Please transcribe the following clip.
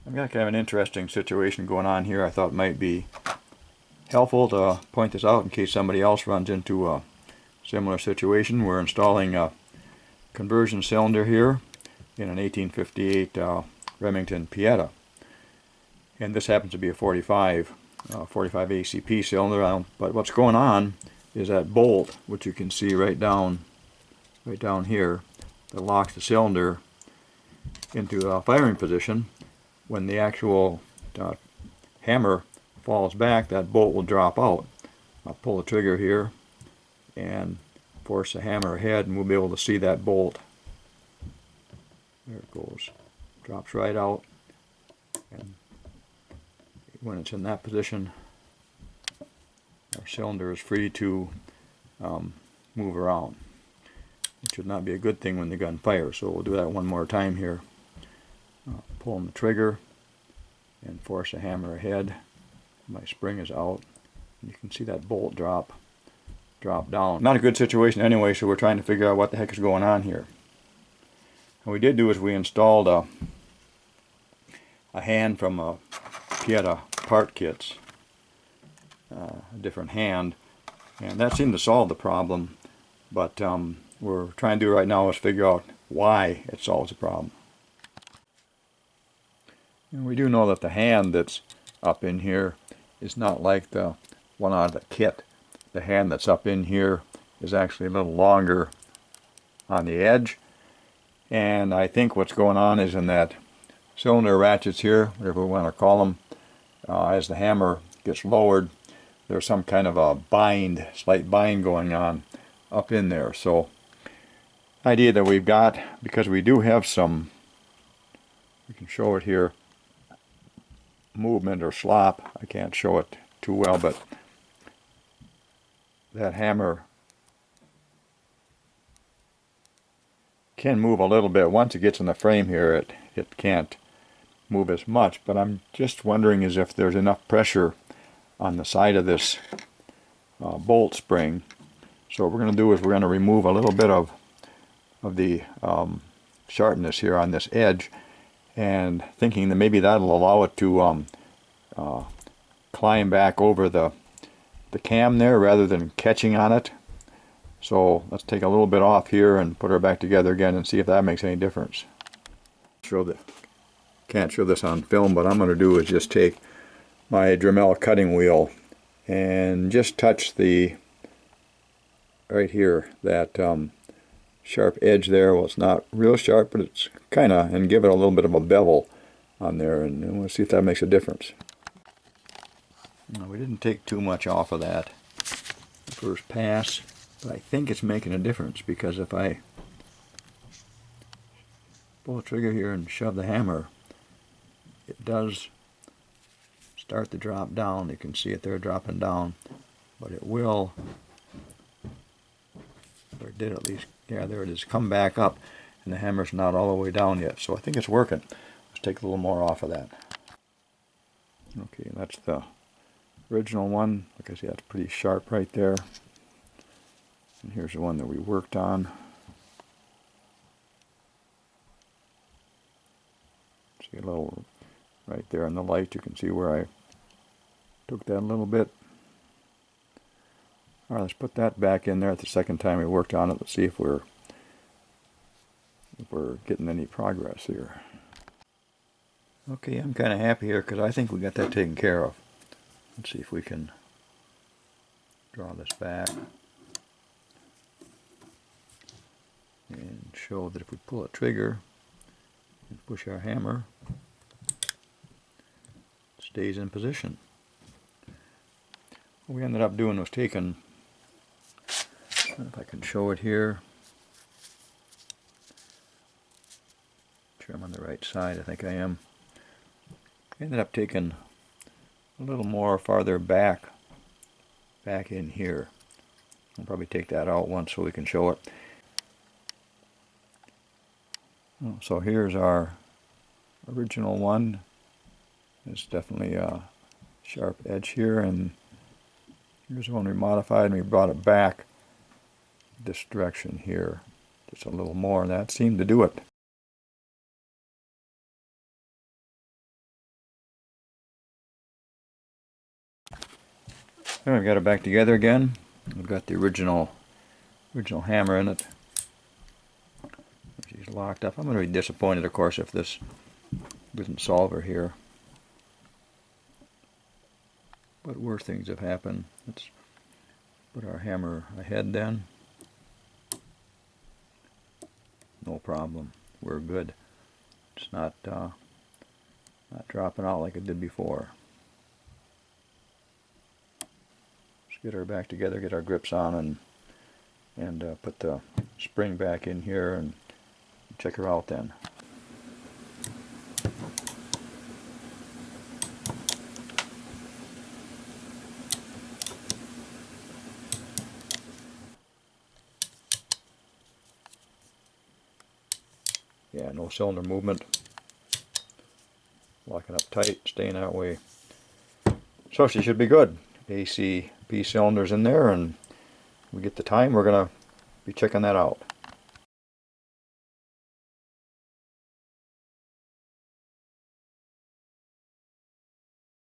I've got kind of an interesting situation going on here. I thought it might be helpful to point this out in case somebody else runs into a similar situation. We're installing a conversion cylinder here in an 1858 Remington Pietta. And this happens to be a 45 ACP cylinder. But what's going on is that bolt, which you can see right down here, that locks the cylinder into a firing position. When the actual hammer falls back, that bolt will drop out. I'll pull the trigger here and force the hammer ahead, and we'll be able to see that bolt. There it goes. Drops right out. And when it's in that position, our cylinder is free to move around. It should not be a good thing when the gun fires, so we'll do that one more time here. Pulling the trigger and force the hammer ahead. My spring is out. You can see that bolt drop down. Not a good situation anyway, so we're trying to figure out what the heck is going on here. What we did do is we installed a hand from a Pietta part kits, a different hand, and that seemed to solve the problem. But we're trying to do right now is figure out why it solves the problem. And we do know that the hand that's up in here is not like the one out of the kit. The hand that's up in here is actually a little longer on the edge, and I think what's going on is in that cylinder ratchets here, whatever we want to call them, as the hammer gets lowered, there's some kind of a slight bind going on up in there. So the idea that we've got, because we do have some, we can show it here, movement or slop. I can't show it too well, but that hammer can move a little bit. Once it gets in the frame here, it can't move as much, but I'm just wondering is if there's enough pressure on the side of this bolt spring. So what we're going to do is we're going to remove a little bit of the sharpness here on this edge, and thinking that maybe that'll allow it to climb back over the cam there rather than catching on it. So let's take a little bit off here and put her back together again and see if that makes any difference. Can't show this on film, but what I'm going to do is just take my Dremel cutting wheel and just touch right here, that sharp edge there. Well, it's not real sharp, but it's kind of, and give it a little bit of a bevel on there, and we'll see if that makes a difference. Now, we didn't take too much off of that first pass, but I think it's making a difference, because if I pull the trigger here and shove the hammer, it does start to drop down. You can see it there dropping down, but it will, or it did at least, yeah, there it is, come back up, and the hammer's not all the way down yet. So I think it's working. Let's take a little more off of that. Okay, that's the original one. Like I say, that's pretty sharp right there. And here's the one that we worked on. See a little right there in the light, you can see where I took that a little bit. Alright, let's put that back in there at the second time we worked on it. Let's see if we're getting any progress here. Okay, I'm kind of happy here because I think we got that taken care of. Let's see if we can draw this back and show that if we pull a trigger and push our hammer, it stays in position. What we ended up doing was taking, if I can show it here, make sure I'm on the right side, I think I am. Ended up taking a little more farther back in here. I'll probably take that out once so we can show it. So here's our original one. There's definitely a sharp edge here, and here's the one we modified, and we brought it back this direction here just a little more, and that seemed to do it. I've got it back together again. I've got the original hammer in it. She's locked up. I'm going to be disappointed, of course, if this doesn't solve her here. But worse things have happened. Let's put our hammer ahead then. No problem. We're good. It's not dropping out like it did before. Let's get her back together, get our grips on, and put the spring back in here and check her out then. Yeah, no cylinder movement. Locking up tight, staying that way. So she should be good. ACP cylinders in there, and we get the time, we're going to be checking that out.